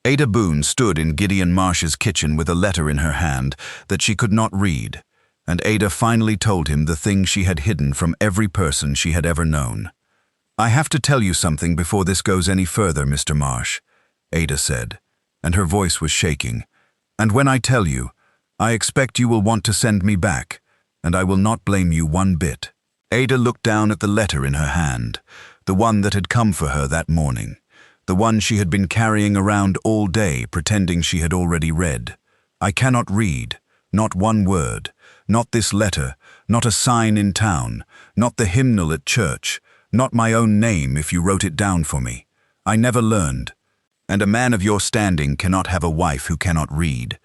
Ada Boone stood in Gideon Marsh's kitchen with a letter in her hand that she could not read, and Ada finally told him the thing she had hidden from every person she had ever known. "I have to tell you something before this goes any further, Mr. Marsh," Ada said, and her voice was shaking. "And when I tell you, I expect you will want to send me back, and I will not blame you one bit." Ada looked down at the letter in her hand, the one that had come for her that morning, the one she had been carrying around all day pretending she had already read. "I cannot read, not one word, not this letter, not a sign in town, not the hymnal at church, not my own name if you wrote it down for me. I never learned. And a man of your standing cannot have a wife who cannot read.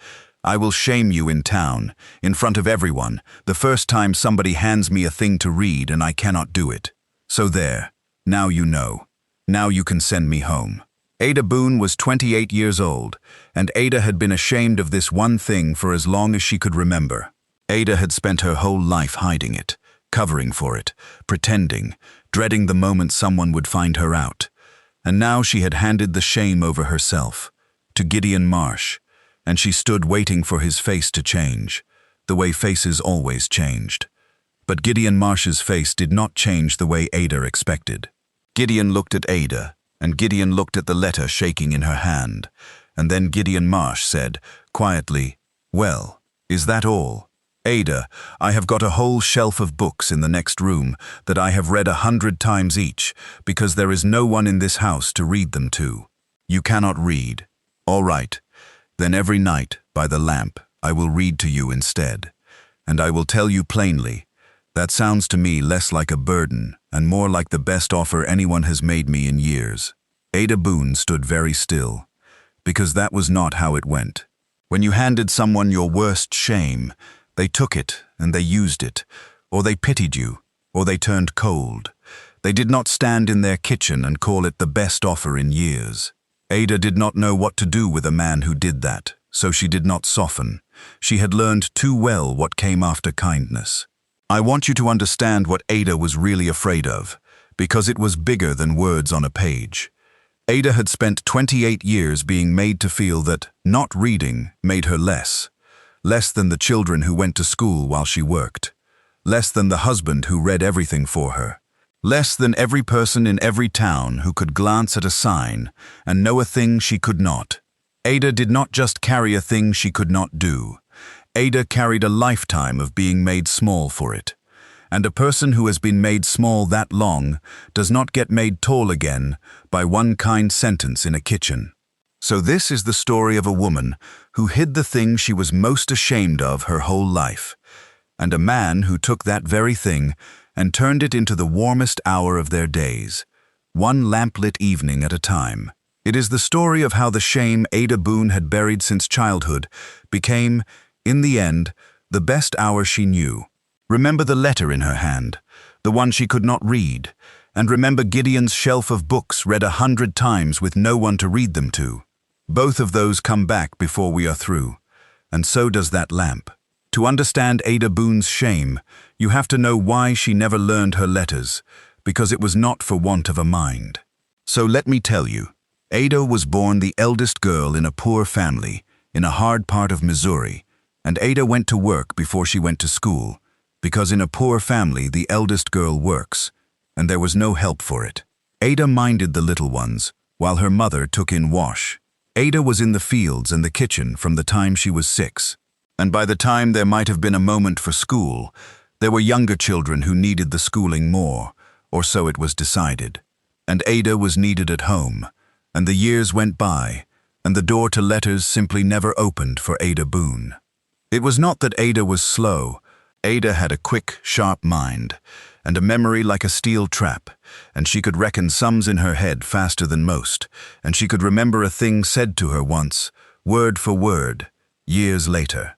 I will shame you in town, in front of everyone, the first time somebody hands me a thing to read and I cannot do it. So there, now you know. Now you can send me home." Ada Boone was 28 years old, and Ada had been ashamed of this one thing for as long as she could remember. Ada had spent her whole life hiding it, covering for it, pretending, dreading the moment someone would find her out. And now she had handed the shame over herself, to Gideon Marsh, and she stood waiting for his face to change, the way faces always changed. But Gideon Marsh's face did not change the way Ada expected. Gideon looked at Ada, and Gideon looked at the letter shaking in her hand, and then Gideon Marsh said, quietly, "Well, is that all? Ada, I have got a whole shelf of books in the next room that I have read 100 times each, because there is no one in this house to read them to. You cannot read. All right. Then every night, by the lamp, I will read to you instead. And I will tell you plainly, that sounds to me less like a burden and more like the best offer anyone has made me in years." Ada Boone stood very still, because that was not how it went. When you handed someone your worst shame, they took it and they used it, or they pitied you, or they turned cold. They did not stand in their kitchen and call it the best offer in years. Ada did not know what to do with a man who did that, so she did not soften. She had learned too well what came after kindness. I want you to understand what Ada was really afraid of, because it was bigger than words on a page. Ada had spent 28 years being made to feel that not reading made her less than the children who went to school while she worked, less than the husband who read everything for her, less than every person in every town who could glance at a sign and know a thing she could not. Ada did not just carry a thing she could not do. Ada carried a lifetime of being made small for it. And a person who has been made small that long does not get made tall again by one kind sentence in a kitchen. So this is the story of a woman who hid the thing she was most ashamed of her whole life, and a man who took that very thing and turned it into the warmest hour of their days, one lamplit evening at a time. It is the story of how the shame Ada Boone had buried since childhood became, in the end, the best hour she knew. Remember the letter in her hand, the one she could not read, and remember Gideon's shelf of books read 100 times with no one to read them to. Both of those come back before we are through, and so does that lamp. To understand Ada Boone's shame, you have to know why she never learned her letters, because it was not for want of a mind. So let me tell you, Ada was born the eldest girl in a poor family in a hard part of Missouri, and Ada went to work before she went to school, because in a poor family the eldest girl works, and there was no help for it. Ada minded the little ones, while her mother took in wash. Ada was in the fields and the kitchen from the time she was 6, and by the time there might have been a moment for school, there were younger children who needed the schooling more, or so it was decided. And Ada was needed at home, and the years went by, and the door to letters simply never opened for Ada Boone. It was not that Ada was slow. Ada had a quick, sharp mind, and a memory like a steel trap, and she could reckon sums in her head faster than most, and she could remember a thing said to her once, word for word, years later.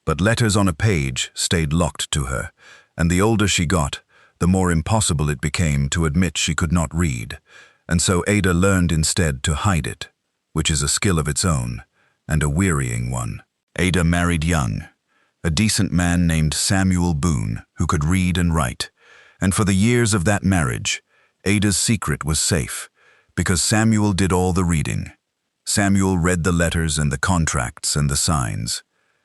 But letters on a page stayed locked to her, and the older she got, the more impossible it became to admit she could not read, and so Ada learned instead to hide it, which is a skill of its own, and a wearying one. Ada married young, a decent man named Samuel Boone, who could read and write, and for the years of that marriage, Ada's secret was safe, because Samuel did all the reading. Samuel read the letters and the contracts and the signs,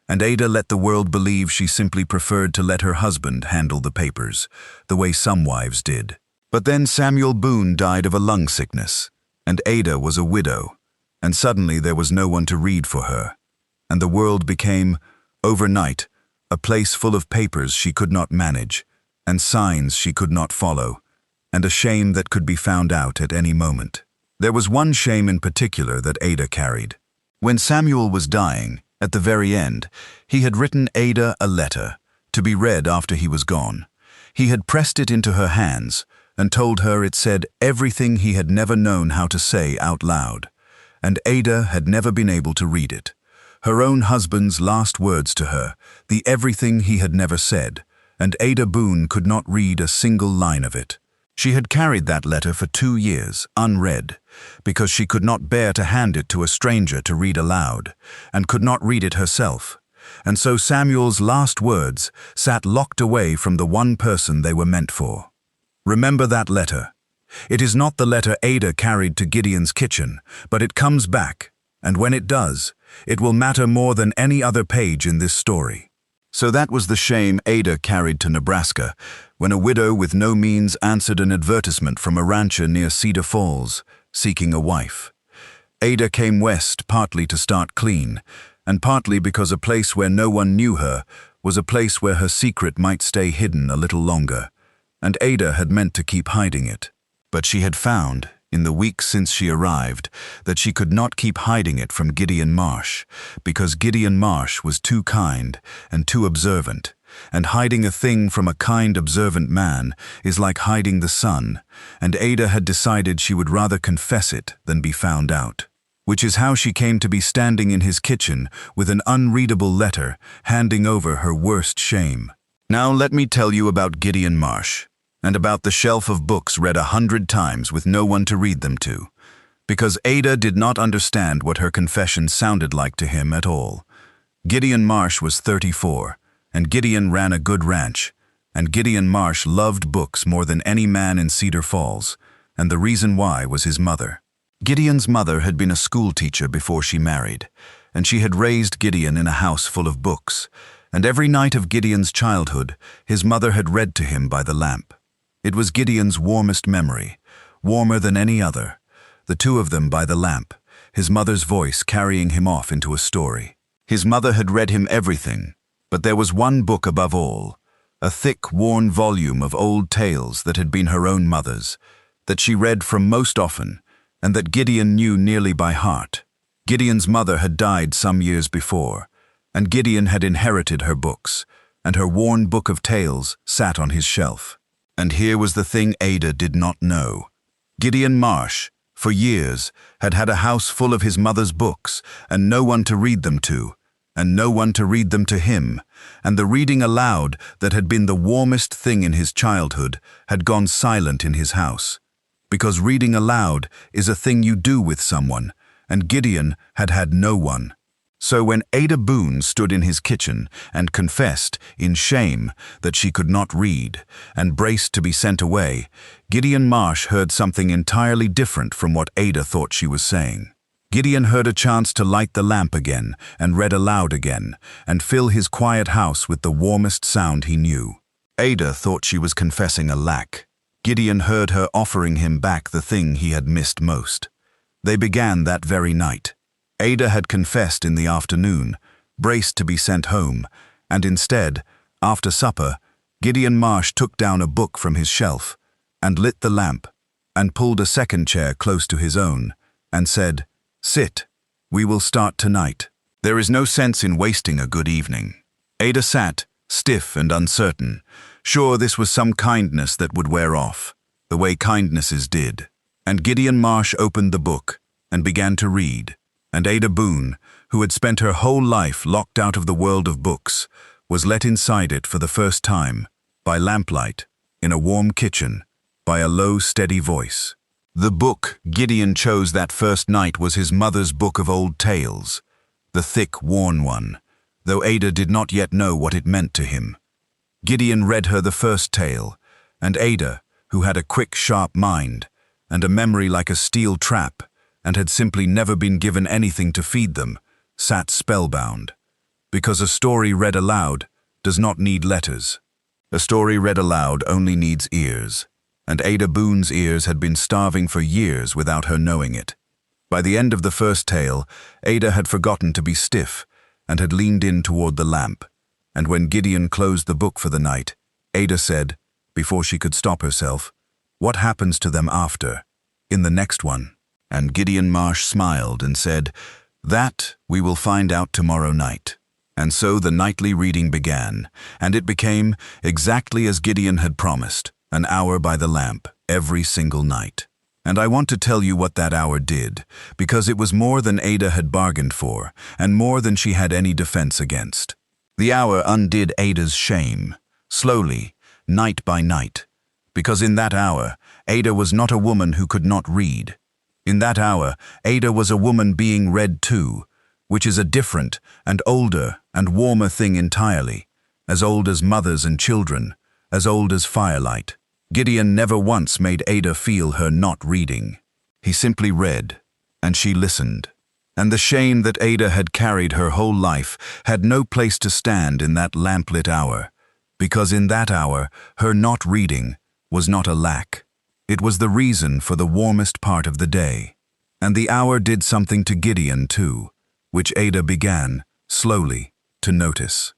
and Ada let the world believe she simply preferred to let her husband handle the papers, the way some wives did. But then Samuel Boone died of a lung sickness, and Ada was a widow, and suddenly there was no one to read for her, and the world became, overnight, a place full of papers she could not manage, and signs she could not follow, and a shame that could be found out at any moment. There was one shame in particular that Ada carried. When Samuel was dying, at the very end, he had written Ada a letter, to be read after he was gone. He had pressed it into her hands, and told her it said everything he had never known how to say out loud, and Ada had never been able to read it. Her own husband's last words to her, the everything he had never said, and Ada Boone could not read a single line of it. She had carried that letter for 2 years, unread, because she could not bear to hand it to a stranger to read aloud, and could not read it herself. And so Samuel's last words sat locked away from the one person they were meant for. Remember that letter. It is not the letter Ada carried to Gideon's kitchen, but it comes back, and when it does, it will matter more than any other page in this story. So that was the shame Ada carried to Nebraska, when a widow with no means answered an advertisement from a rancher near Cedar Falls, seeking a wife. Ada came west partly to start clean, and partly because a place where no one knew her was a place where her secret might stay hidden a little longer, and Ada had meant to keep hiding it. But she had found, in the weeks since she arrived, that she could not keep hiding it from Gideon Marsh, because Gideon Marsh was too kind and too observant, and hiding a thing from a kind, observant man is like hiding the sun, and Ada had decided she would rather confess it than be found out. Which is how she came to be standing in his kitchen with an unreadable letter, handing over her worst shame. Now let me tell you about Gideon Marsh, and about the shelf of books read 100 times with no one to read them to, because Ada did not understand what her confession sounded like to him at all. Gideon Marsh was 34, and Gideon ran a good ranch, and Gideon Marsh loved books more than any man in Cedar Falls, and the reason why was his mother. Gideon's mother had been a school teacher before she married, and she had raised Gideon in a house full of books, and every night of Gideon's childhood, his mother had read to him by the lamp. It was Gideon's warmest memory, warmer than any other, the two of them by the lamp, his mother's voice carrying him off into a story. His mother had read him everything, but there was one book above all, a thick, worn volume of old tales that had been her own mother's, that she read from most often, and that Gideon knew nearly by heart. Gideon's mother had died some years before, and Gideon had inherited her books, and her worn book of tales sat on his shelf. And here was the thing Ada did not know. Gideon Marsh, for years, had had a house full of his mother's books, and no one to read them to, and no one to read them to him, and the reading aloud that had been the warmest thing in his childhood had gone silent in his house. Because reading aloud is a thing you do with someone, and Gideon had had no one. So when Ada Boone stood in his kitchen and confessed, in shame, that she could not read, and braced to be sent away, Gideon Marsh heard something entirely different from what Ada thought she was saying. Gideon heard a chance to light the lamp again, and read aloud again, and fill his quiet house with the warmest sound he knew. Ada thought she was confessing a lack. Gideon heard her offering him back the thing he had missed most. They began that very night. Ada had confessed in the afternoon, braced to be sent home, and instead, after supper, Gideon Marsh took down a book from his shelf, and lit the lamp, and pulled a second chair close to his own, and said, "Sit, we will start tonight. There is no sense in wasting a good evening." Ada sat, stiff and uncertain, sure this was some kindness that would wear off, the way kindnesses did. And Gideon Marsh opened the book, and began to read. And Ada Boone, who had spent her whole life locked out of the world of books, was let inside it for the first time, by lamplight, in a warm kitchen, by a low, steady voice. The book Gideon chose that first night was his mother's book of old tales, the thick, worn one, though Ada did not yet know what it meant to him. Gideon read her the first tale, and Ada, who had a quick, sharp mind, and a memory like a steel trap, and had simply never been given anything to feed them, sat spellbound. Because a story read aloud does not need letters. A story read aloud only needs ears, and Ada Boone's ears had been starving for years without her knowing it. By the end of the first tale, Ada had forgotten to be stiff and had leaned in toward the lamp, and when Gideon closed the book for the night, Ada said, before she could stop herself, "What happens to them after, in the next one?" And Gideon Marsh smiled and said, "That we will find out tomorrow night." And so the nightly reading began, and it became, exactly as Gideon had promised, an hour by the lamp, every single night. And I want to tell you what that hour did, because it was more than Ada had bargained for, and more than she had any defense against. The hour undid Ada's shame, slowly, night by night, because in that hour, Ada was not a woman who could not read. In that hour, Ada was a woman being read to, which is a different and older and warmer thing entirely, as old as mothers and children, as old as firelight. Gideon never once made Ada feel her not reading. He simply read, and she listened. And the shame that Ada had carried her whole life had no place to stand in that lamplit hour, because in that hour her not reading was not a lack. It was the reason for the warmest part of the day. And the hour did something to Gideon too, which Ada began, slowly, to notice.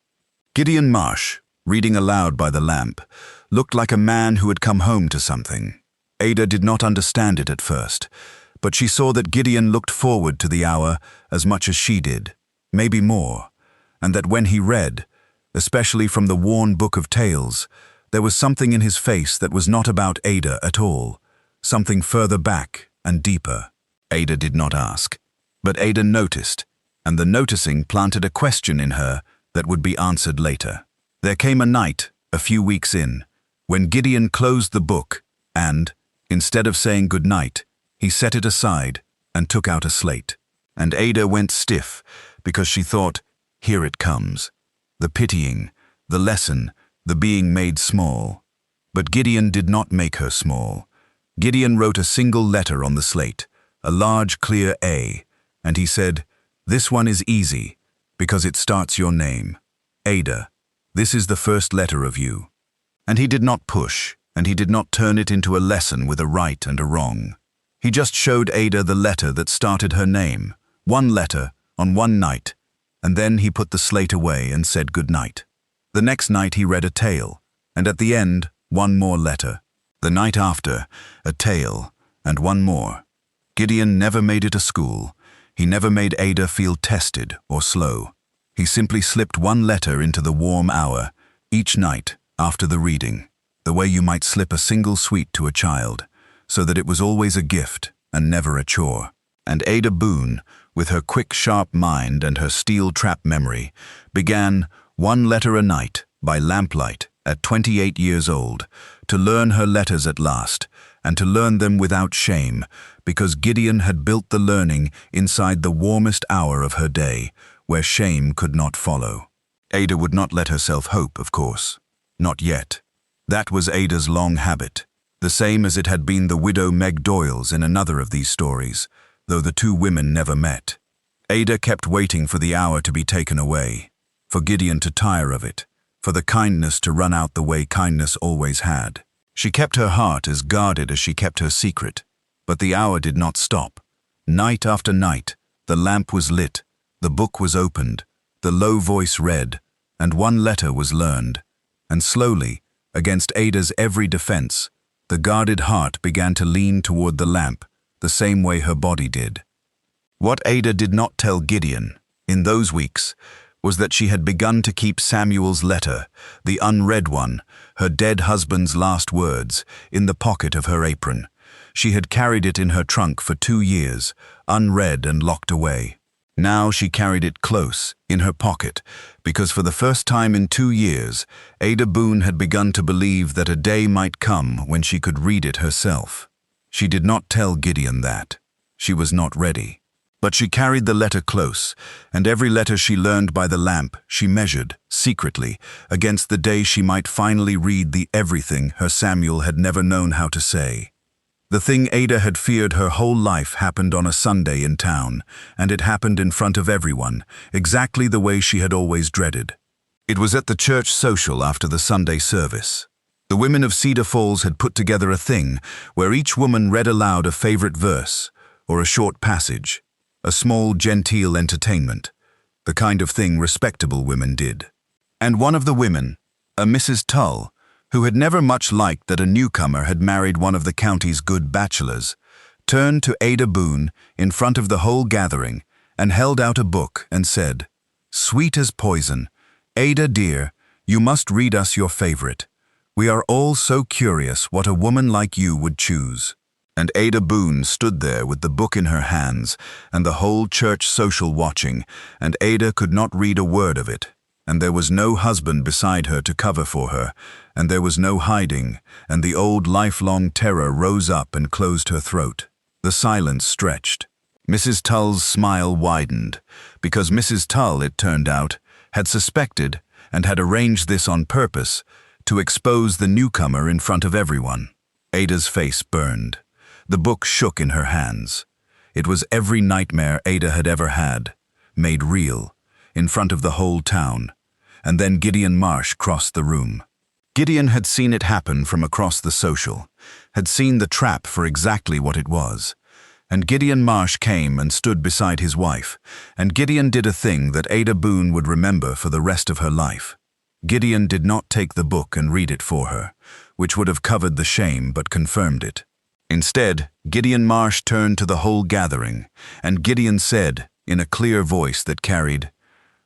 Gideon Marsh, reading aloud by the lamp, looked like a man who had come home to something. Ada did not understand it at first, but she saw that Gideon looked forward to the hour as much as she did, maybe more, and that when he read, especially from the worn book of tales, there was something in his face that was not about Ada at all, something further back and deeper. Ada did not ask, but Ada noticed, and the noticing planted a question in her that would be answered later. There came a night, a few weeks in, when Gideon closed the book and, instead of saying good night, he set it aside and took out a slate. And Ada went stiff because she thought, here it comes. The pitying, the lesson, the being made small. But Gideon did not make her small. Gideon wrote a single letter on the slate, a large clear A, and he said, "This one is easy, because it starts your name. Ada, this is the first letter of you." And he did not push, and he did not turn it into a lesson with a right and a wrong. He just showed Ada the letter that started her name, one letter, on one night, and then he put the slate away and said good night. The next night he read a tale, and at the end, one more letter. The night after, a tale, and one more. Gideon never made it a school. He never made Ada feel tested or slow. He simply slipped one letter into the warm hour, each night after the reading, the way you might slip a single sweet to a child, so that it was always a gift and never a chore. And Ada Boone, with her quick, sharp mind and her steel-trap memory, began one letter a night by lamplight at 28 years old, to learn her letters at last, and to learn them without shame, because Gideon had built the learning inside the warmest hour of her day, where shame could not follow. Ada would not let herself hope, of course. Not yet. That was Ada's long habit, the same as it had been the widow Meg Doyle's in another of these stories, though the two women never met. Ada kept waiting for the hour to be taken away, for Gideon to tire of it, for the kindness to run out the way kindness always had. She kept her heart as guarded as she kept her secret, but the hour did not stop. Night after night, the lamp was lit, the book was opened, the low voice read, and one letter was learned. And slowly, against Ada's every defense, the guarded heart began to lean toward the lamp, the same way her body did. What Ada did not tell Gideon, in those weeks, was that she had begun to keep Samuel's letter, the unread one, her dead husband's last words, in the pocket of her apron. She had carried it in her trunk for 2 years, unread and locked away. Now she carried it close, in her pocket, because for the first time in 2 years, Ada Boone had begun to believe that a day might come when she could read it herself. She did not tell Gideon that. She was not ready. But she carried the letter close, and every letter she learned by the lamp she measured, secretly, against the day she might finally read the everything her Samuel had never known how to say. The thing Ada had feared her whole life happened on a Sunday in town, and it happened in front of everyone, exactly the way she had always dreaded. It was at the church social after the Sunday service. The women of Cedar Falls had put together a thing where each woman read aloud a favorite verse, or a short passage, a small genteel entertainment, the kind of thing respectable women did. And one of the women, a Mrs. Tull, who had never much liked that a newcomer had married one of the county's good bachelors, turned to Ada Boone in front of the whole gathering and held out a book and said, "Sweet as poison, Ada dear, you must read us your favorite. We are all so curious what a woman like you would choose." And Ada Boone stood there with the book in her hands and the whole church social watching, and Ada could not read a word of it. And there was no husband beside her to cover for her, and there was no hiding, and the old lifelong terror rose up and closed her throat. The silence stretched. Mrs. Tull's smile widened, because Mrs. Tull, it turned out, had suspected and had arranged this on purpose to expose the newcomer in front of everyone. Ada's face burned. The book shook in her hands. It was every nightmare Ada had ever had, made real, in front of the whole town. And then Gideon Marsh crossed the room. Gideon had seen it happen from across the social, had seen the trap for exactly what it was. And Gideon Marsh came and stood beside his wife, and Gideon did a thing that Ada Boone would remember for the rest of her life. Gideon did not take the book and read it for her, which would have covered the shame but confirmed it. Instead, Gideon Marsh turned to the whole gathering, and Gideon said, in a clear voice that carried,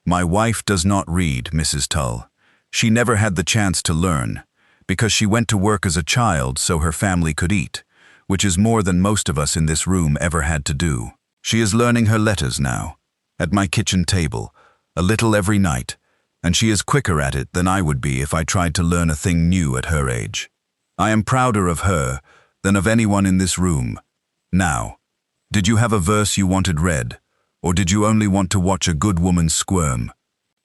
"My wife does not read, Mrs. Tull. She never had the chance to learn, because she went to work as a child so her family could eat, which is more than most of us in this room ever had to do. She is learning her letters now, at my kitchen table, a little every night, and she is quicker at it than I would be if I tried to learn a thing new at her age. I am prouder of her than of anyone in this room. Now, did you have a verse you wanted read, or did you only want to watch a good woman squirm?"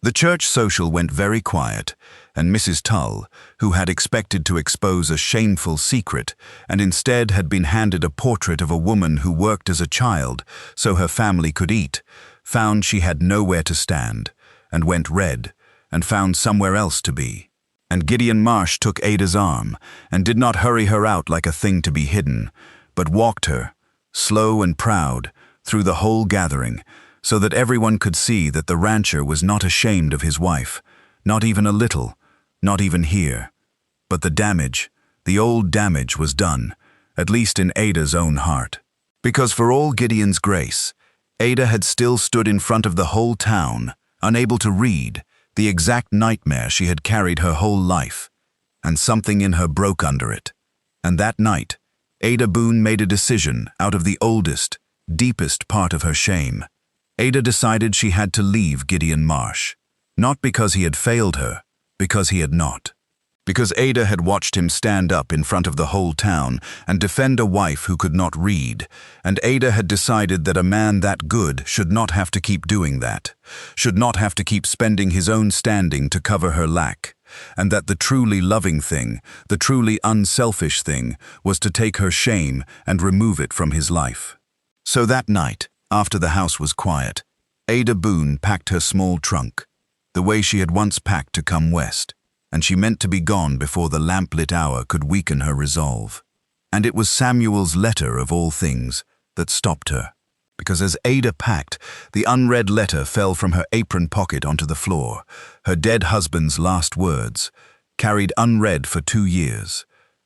The church social went very quiet, and Mrs. Tull, who had expected to expose a shameful secret and instead had been handed a portrait of a woman who worked as a child so her family could eat, found she had nowhere to stand, and went red, and found somewhere else to be. And Gideon Marsh took Ada's arm, and did not hurry her out like a thing to be hidden, but walked her, slow and proud, through the whole gathering, so that everyone could see that the rancher was not ashamed of his wife, not even a little, not even here. But the damage, the old damage was done, at least in Ada's own heart. Because for all Gideon's grace, Ada had still stood in front of the whole town, unable to read, the exact nightmare she had carried her whole life, and something in her broke under it. And that night, Ada Boone made a decision out of the oldest, deepest part of her shame. Ada decided she had to leave Gideon Marsh, not because he had failed her, because he had not. Because Ada had watched him stand up in front of the whole town and defend a wife who could not read, and Ada had decided that a man that good should not have to keep doing that, should not have to keep spending his own standing to cover her lack, and that the truly loving thing, the truly unselfish thing, was to take her shame and remove it from his life. So that night, after the house was quiet, Ada Boone packed her small trunk, the way she had once packed to come west, and she meant to be gone before the lamp-lit hour could weaken her resolve. And it was Samuel's letter, of all things, that stopped her, because as Ada packed, the unread letter fell from her apron pocket onto the floor, her dead husband's last words, carried unread for 2 years,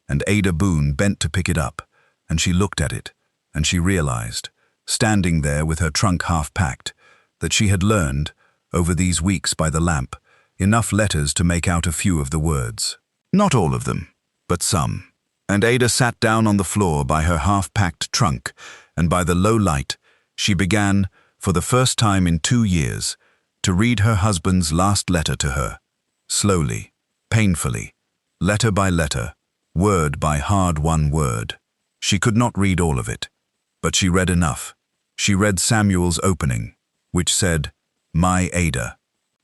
and Ada Boone bent to pick it up, and she looked at it, and she realized, standing there with her trunk half-packed, that she had learned, over these weeks by the lamp, enough letters to make out a few of the words. Not all of them, but some. And Ada sat down on the floor by her half-packed trunk, and by the low light, she began, for the first time in 2 years, to read her husband's last letter to her, slowly, painfully, letter by letter, word by hard-won word. She could not read all of it, but she read enough. She read Samuel's opening, which said, "My Ada."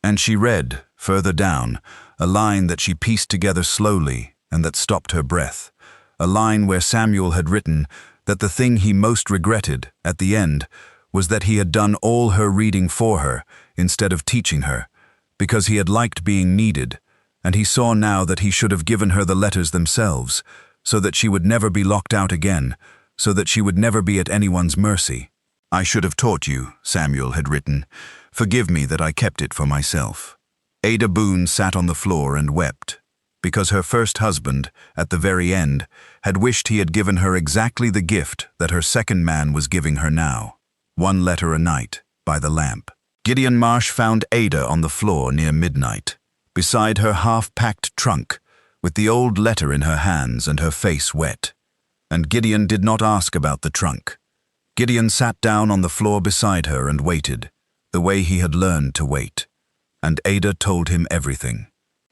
And she read, further down, a line that she pieced together slowly and that stopped her breath, a line where Samuel had written that the thing he most regretted, at the end, was that he had done all her reading for her instead of teaching her, because he had liked being needed, and he saw now that he should have given her the letters themselves, so that she would never be locked out again, so that she would never be at anyone's mercy. "I should have taught you," Samuel had written. "Forgive me that I kept it for myself." Ada Boone sat on the floor and wept, because her first husband, at the very end, had wished he had given her exactly the gift that her second man was giving her now. 1 letter a night, by the lamp. Gideon Marsh found Ada on the floor near midnight, beside her half-packed trunk, with the old letter in her hands and her face wet. And Gideon did not ask about the trunk. Gideon sat down on the floor beside her and waited, the way he had learned to wait. And Ada told him everything.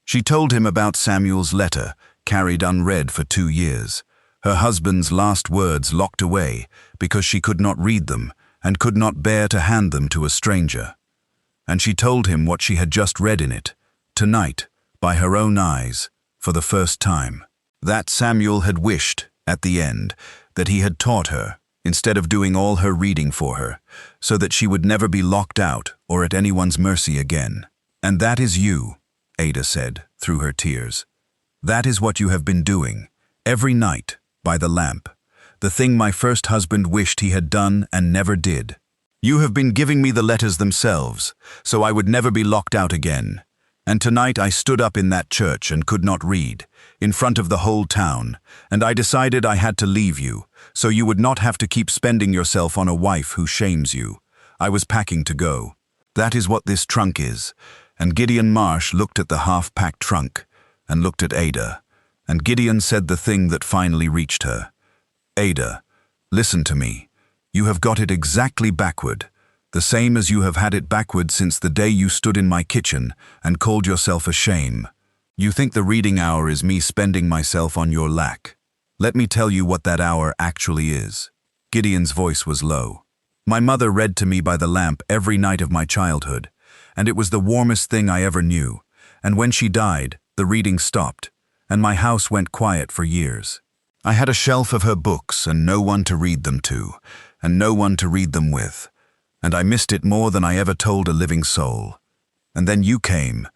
She told him about Samuel's letter, carried unread for 2 years, her husband's last words locked away because she could not read them and could not bear to hand them to a stranger. And she told him what she had just read in it, tonight, by her own eyes, for the first time. That Samuel had wished, at the end, that he had taught her, instead of doing all her reading for her, so that she would never be locked out or at anyone's mercy again. "And that is you," Ada said, through her tears. "That is what you have been doing, every night, by the lamp. The thing my first husband wished he had done and never did. You have been giving me the letters themselves, so I would never be locked out again. And tonight I stood up in that church and could not read, in front of the whole town, and I decided I had to leave you, so you would not have to keep spending yourself on a wife who shames you. I was packing to go. That is what this trunk is." And Gideon Marsh looked at the half-packed trunk, and looked at Ada, and Gideon said the thing that finally reached her. "Ada, listen to me. You have got it exactly backward, the same as you have had it backward since the day you stood in my kitchen and called yourself a shame. You think the reading hour is me spending myself on your lack. Let me tell you what that hour actually is." Gideon's voice was low. "My mother read to me by the lamp every night of my childhood, and it was the warmest thing I ever knew, and when she died, the reading stopped, and my house went quiet for years. I had a shelf of her books and no one to read them to, and no one to read them with, and I missed it more than I ever told a living soul. And then you came,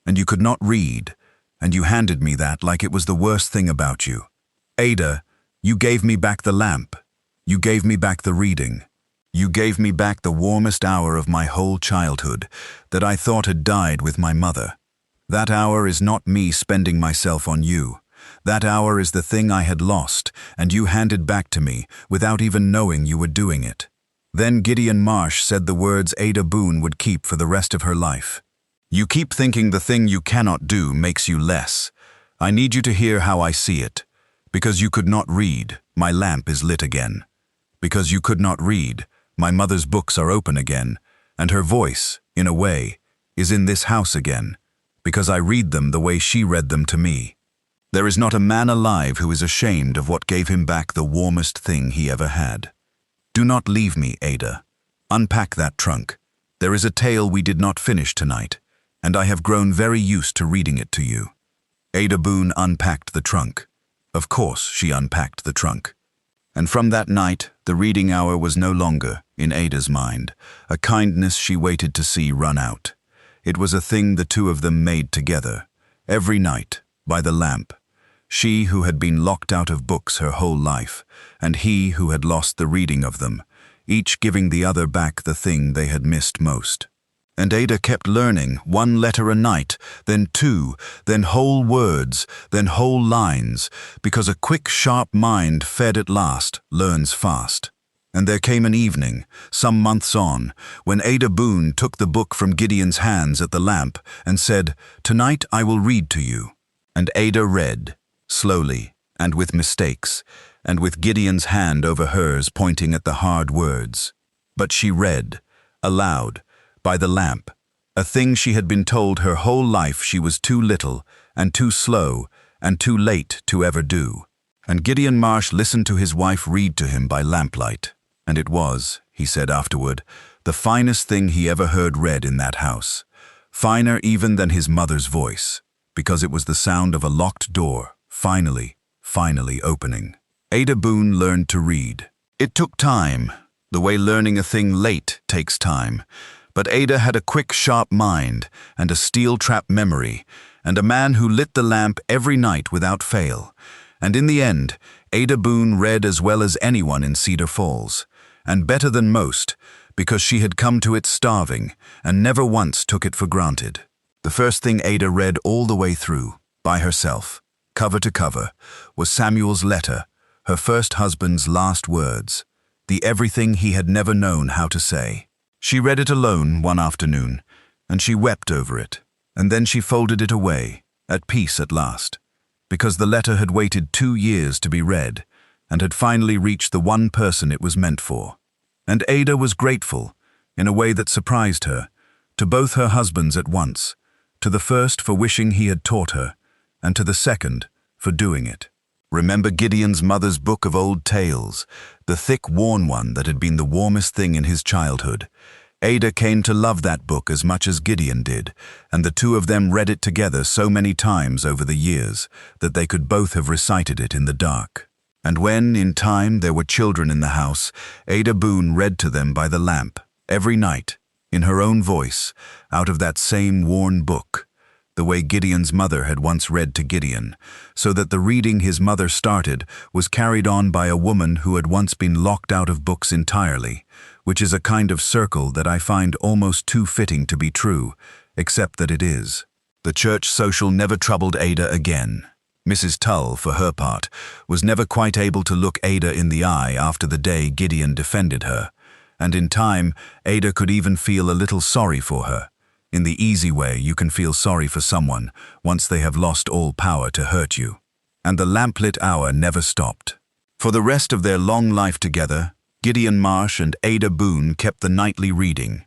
and you could not read, and you handed me that like it was the worst thing about you. Ada, you gave me back the lamp. You gave me back the reading. You gave me back the warmest hour of my whole childhood that I thought had died with my mother. That hour is not me spending myself on you. That hour is the thing I had lost, and you handed back to me without even knowing you were doing it." Then Gideon Marsh said the words Ada Boone would keep for the rest of her life. "You keep thinking the thing you cannot do makes you less. I need you to hear how I see it. Because you could not read, my lamp is lit again. Because you could not read, my mother's books are open again, and her voice, in a way, is in this house again, because I read them the way she read them to me. There is not a man alive who is ashamed of what gave him back the warmest thing he ever had. Do not leave me, Ada. Unpack that trunk. There is a tale we did not finish tonight, and I have grown very used to reading it to you." Ada Boone unpacked the trunk. Of course she unpacked the trunk. And from that night, the reading hour was no longer, in Ada's mind, a kindness she waited to see run out. It was a thing the two of them made together, every night, by the lamp. She who had been locked out of books her whole life, and he who had lost the reading of them, each giving the other back the thing they had missed most. And Ada kept learning, 1 letter a night, then 2, then whole words, then whole lines, because a quick, sharp mind fed at last learns fast. And there came an evening, some months on, when Ada Boone took the book from Gideon's hands at the lamp and said, "Tonight I will read to you." And Ada read, slowly and with mistakes, and with Gideon's hand over hers pointing at the hard words. But she read, aloud, by the lamp, a thing she had been told her whole life she was too little and too slow and too late to ever do. And Gideon Marsh listened to his wife read to him by lamplight, and it was, he said afterward, the finest thing he ever heard read in that house, finer even than his mother's voice, because it was the sound of a locked door, finally finally opening. Ada Boone learned to read. It took time, the way learning a thing late takes time. But Ada had a quick, sharp mind and a steel-trap memory, and a man who lit the lamp every night without fail. And in the end, Ada Boone read as well as anyone in Cedar Falls, and better than most, because she had come to it starving and never once took it for granted. The first thing Ada read all the way through, by herself, cover to cover, was Samuel's letter, her first husband's last words, the everything he had never known how to say. She read it alone one afternoon, and she wept over it, and then she folded it away, at peace at last, because the letter had waited 2 years to be read, and had finally reached the one person it was meant for. And Ada was grateful, in a way that surprised her, to both her husbands at once, to the first for wishing he had taught her, and to the second for doing it. Remember Gideon's mother's book of old tales, the thick, worn one that had been the warmest thing in his childhood. Ada came to love that book as much as Gideon did, and the two of them read it together so many times over the years that they could both have recited it in the dark. And when, in time, there were children in the house, Ada Boone read to them by the lamp, every night, in her own voice, out of that same worn book, the way Gideon's mother had once read to Gideon, so that the reading his mother started was carried on by a woman who had once been locked out of books entirely, which is a kind of circle that I find almost too fitting to be true, except that it is. The church social never troubled Ada again. Mrs. Tull, for her part, was never quite able to look Ada in the eye after the day Gideon defended her, and in time Ada could even feel a little sorry for her. In the easy way you can feel sorry for someone once they have lost all power to hurt you. And the lamplit hour never stopped. For the rest of their long life together, Gideon Marsh and Ada Boone kept the nightly reading,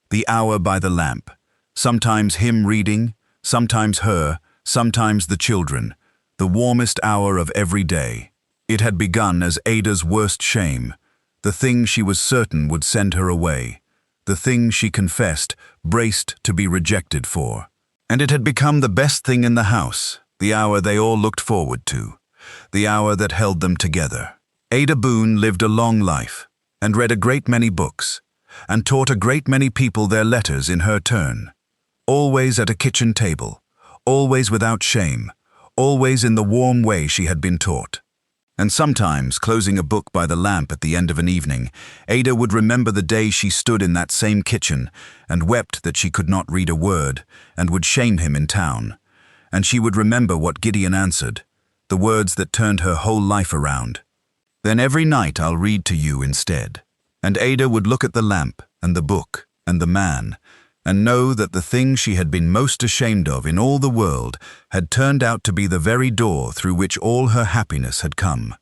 the hour by the lamp, sometimes him reading, sometimes her, sometimes the children, the warmest hour of every day. It had begun as Ada's worst shame, the thing she was certain would send her away, the thing she confessed, braced to be rejected for. And it had become the best thing in the house, the hour they all looked forward to, the hour that held them together. Ada Boone lived a long life, and read a great many books, and taught a great many people their letters in her turn. Always at a kitchen table, always without shame, always in the warm way she had been taught. And sometimes, closing a book by the lamp at the end of an evening, Ada would remember the day she stood in that same kitchen and wept that she could not read a word and would shame him in town. And she would remember what Gideon answered, the words that turned her whole life around. Then every night I'll read to you instead. And Ada would look at the lamp and the book and the man and know that the thing she had been most ashamed of in all the world had turned out to be the very door through which all her happiness had come.